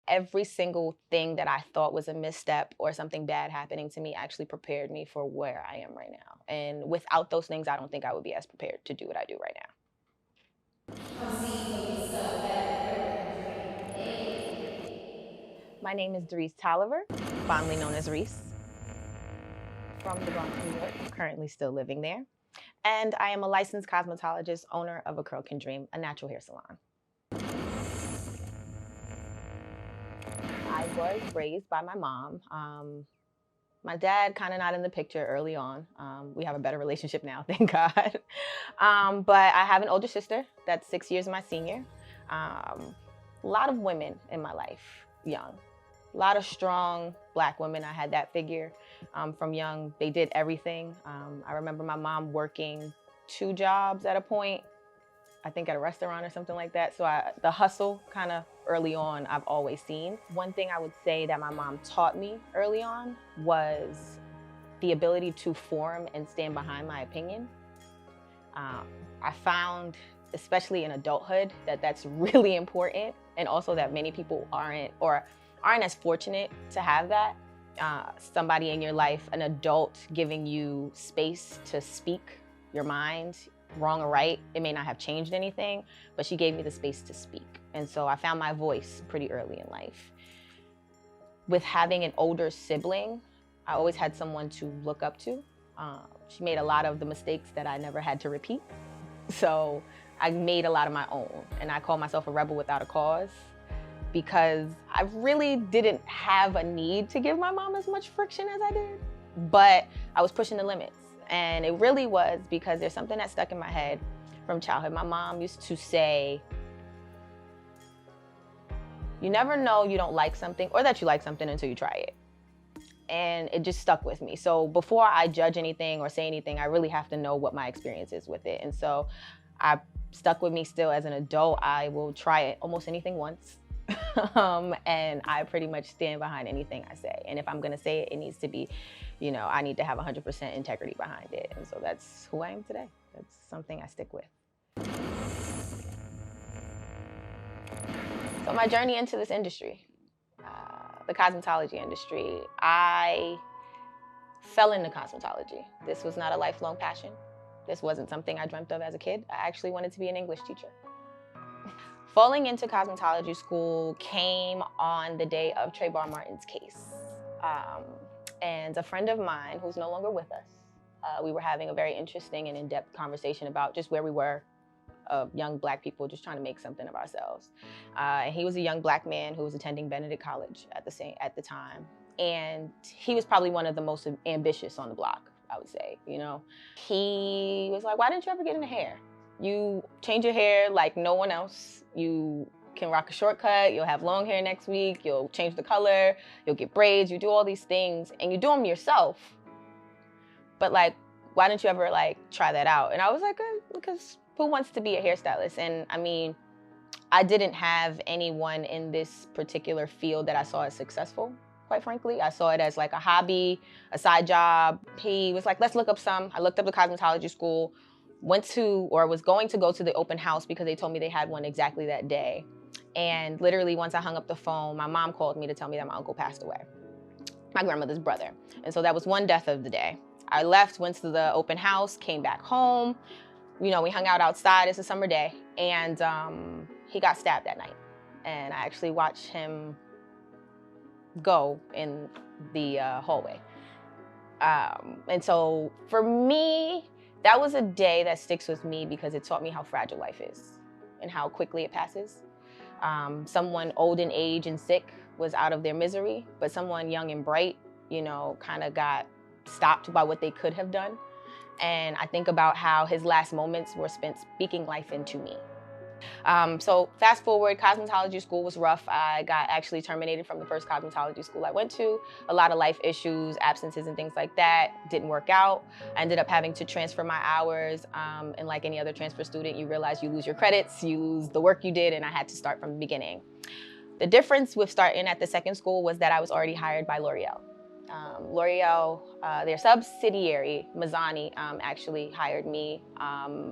every single thing that I thought was a misstep or something bad happening to me actually prepared me for where I am right now. And without those things, I don't think I would be as prepared to do what I do right now. Come see for yourself that American dream. Make it plain. My name is Daryce Tolliver, fondly known as Reese, from the Bronx, New York, currently still living there. And I am a licensed cosmetologist, owner of A Curl Can Dream, a natural hair salon. I was raised by my mom. My dad kind of not in the picture early on. We have a better relationship now, thank God. But I have an older sister that's 6 years my senior. A lot of women in my life, young. A lot of strong Black women. I had that figure from young. They did everything. I remember my mom working 2 jobs at a point, I think at a restaurant or something like that. So the hustle kind of early on, I've always seen. One thing I would say that my mom taught me early on was the ability to form and stand behind my opinion. I found, especially in adulthood, that that's really important, and also that many people aren't as fortunate to have that. Somebody in your life, an adult, giving you space to speak your mind, wrong or right. It may not have changed anything, but she gave me the space to speak. And so I found my voice pretty early in life. With having an older sibling, I always had someone to look up to. She made a lot of the mistakes that I never had to repeat. So I made a lot of my own, and I call myself a rebel without a cause, because I really didn't have a need to give my mom as much friction as I did, but I was pushing the limits. And it really was because there's something that stuck in my head from childhood. My mom used to say, you never know you don't like something or that you like something until you try it. And it just stuck with me. So before I judge anything or say anything, I really have to know what my experience is with it. And so I stuck with me still as an adult. I will try it almost anything once. And I pretty much stand behind anything I say. And if I'm gonna say it, it needs to be, I need to have 100% integrity behind it. And so that's who I am today. That's something I stick with. So my journey into this industry, the cosmetology industry, I fell into cosmetology. This was not a lifelong passion. This wasn't something I dreamt of as a kid. I actually wanted to be an English teacher. Falling into cosmetology school came on the day of Trayvon Martin's case. And a friend of mine who's no longer with us, we were having a very interesting and in-depth conversation about just where we were, young Black people just trying to make something of ourselves. And he was a young Black man who was attending Benedict College at the time. And he was probably one of the most ambitious on the block, I would say, He was like, why didn't you ever get into hair? You change your hair like no one else. You can rock a shortcut, you'll have long hair next week, you'll change the color, you'll get braids, you do all these things, and you do them yourself. But why didn't you ever try that out? And I was like, because who wants to be a hairstylist? And I mean, I didn't have anyone in this particular field that I saw as successful, quite frankly. I saw it as like a hobby, a side job. He was like, let's look up some. I looked up the cosmetology school, was going to go to the open house because they told me they had one exactly that day. And literally once I hung up the phone, my mom called me to tell me that my uncle passed away, my grandmother's brother. And so that was one death of the day. I left, went to the open house, came back home. We hung out outside, it's a summer day, and he got stabbed that night. And I actually watched him go in the hallway. And so for me, that was a day that sticks with me because it taught me how fragile life is and how quickly it passes. Someone old in age and sick was out of their misery, but someone young and bright, kind of got stopped by what they could have done. And I think about how his last moments were spent speaking life into me. So fast forward, cosmetology school was rough. I got actually terminated from the first cosmetology school I went to. A lot of life issues, absences and things like that didn't work out. I ended up having to transfer my hours. And like any other transfer student, you realize you lose your credits, you lose the work you did, and I had to start from the beginning. The difference with starting at the second school was that I was already hired by L'Oreal. L'Oreal, their subsidiary, Mazzani, actually hired me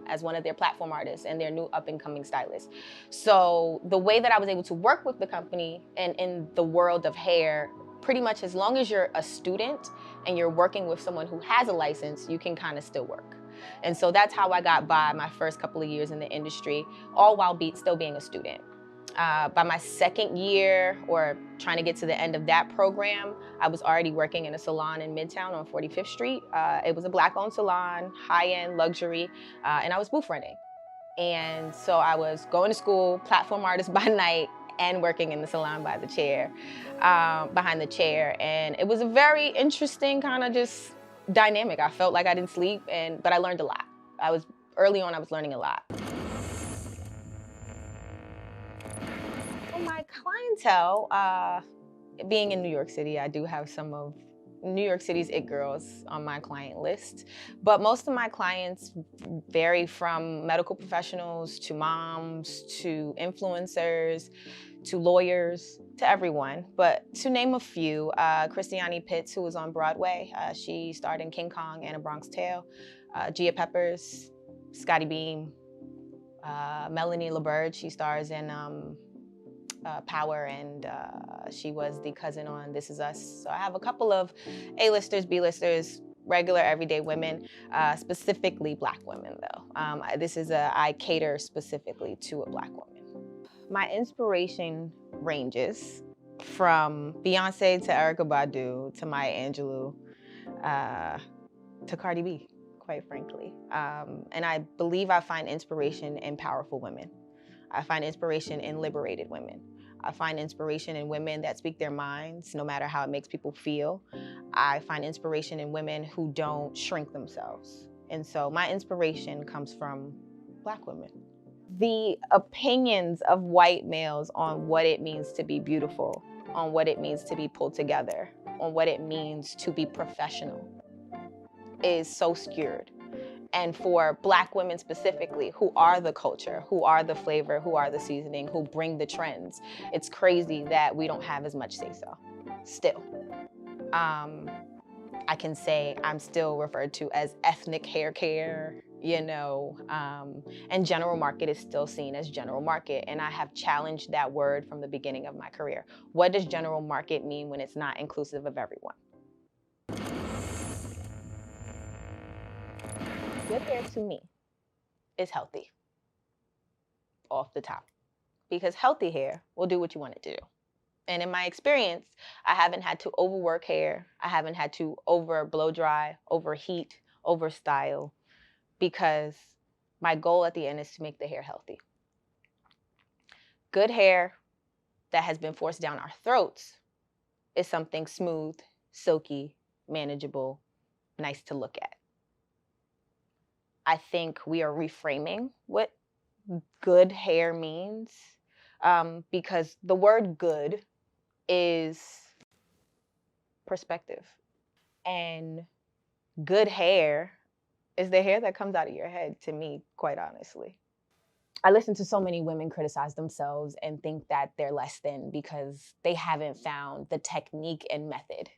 as one of their platform artists and their new up-and-coming stylist. So the way that I was able to work with the company and in the world of hair, pretty much as long as you're a student and you're working with someone who has a license, you can kind of still work. And so that's how I got by my first couple of years in the industry, all while still being a student. By my second year, or trying to get to the end of that program, I was already working in a salon in Midtown on 45th Street. It was a Black-owned salon, high-end luxury, and I was booth renting. And so I was going to school, platform artist by night, and working in the salon by the chair, behind the chair. And it was a very interesting kind of just dynamic. I felt like I didn't sleep, but I learned a lot. Early on, I was learning a lot. My clientele, being in New York City, I do have some of New York City's it girls on my client list, but most of my clients vary from medical professionals to moms to influencers to lawyers to everyone. But to name a few, Christiane Pitts, who was on Broadway, she starred in King Kong and A Bronx Tale, Gia Peppers, Scotty Beam, Melanie LaBerge, she stars in Power, and she was the cousin on This Is Us. So I have a couple of A-listers, B-listers, regular everyday women, specifically Black women though. I cater specifically to a Black woman. My inspiration ranges from Beyonce to Erykah Badu to Maya Angelou to Cardi B, quite frankly. And I believe I find inspiration in powerful women. I find inspiration in liberated women. I find inspiration in women that speak their minds, no matter how it makes people feel. I find inspiration in women who don't shrink themselves. And so my inspiration comes from Black women. The opinions of white males on what it means to be beautiful, on what it means to be pulled together, on what it means to be professional is so skewed. And for Black women specifically, who are the culture, who are the flavor, who are the seasoning, who bring the trends, it's crazy that we don't have as much say-so, still. I can say I'm still referred to as ethnic hair care, and general market is still seen as general market. And I have challenged that word from the beginning of my career. What does general market mean when it's not inclusive of everyone? Good hair to me is healthy, off the top, because healthy hair will do what you want it to do. And in my experience, I haven't had to overwork hair. I haven't had to over blow dry, overheat, overstyle, because my goal at the end is to make the hair healthy. Good hair that has been forced down our throats is something smooth, silky, manageable, nice to look at. I think we are reframing what good hair means, because the word good is perspective. And good hair is the hair that comes out of your head, to me, quite honestly. I listen to so many women criticize themselves and think that they're less than because they haven't found the technique and method.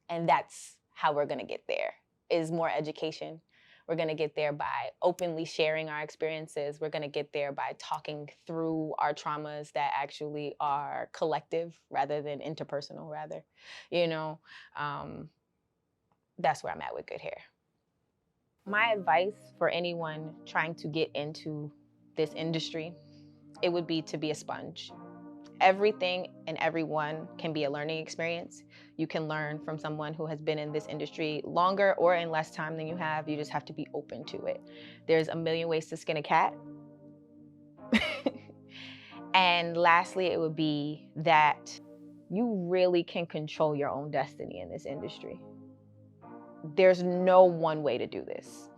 And that's how we're gonna get there, is more education. We're gonna get there by openly sharing our experiences. We're gonna get there by talking through our traumas that actually are collective rather than interpersonal, That's where I'm at with good hair. My advice for anyone trying to get into this industry, it would be to be a sponge. Everything and everyone can be a learning experience. You can learn from someone who has been in this industry longer or in less time than you have. You just have to be open to it. There's a million ways to skin a cat. And lastly, it would be that you really can control your own destiny in this industry. There's no one way to do this.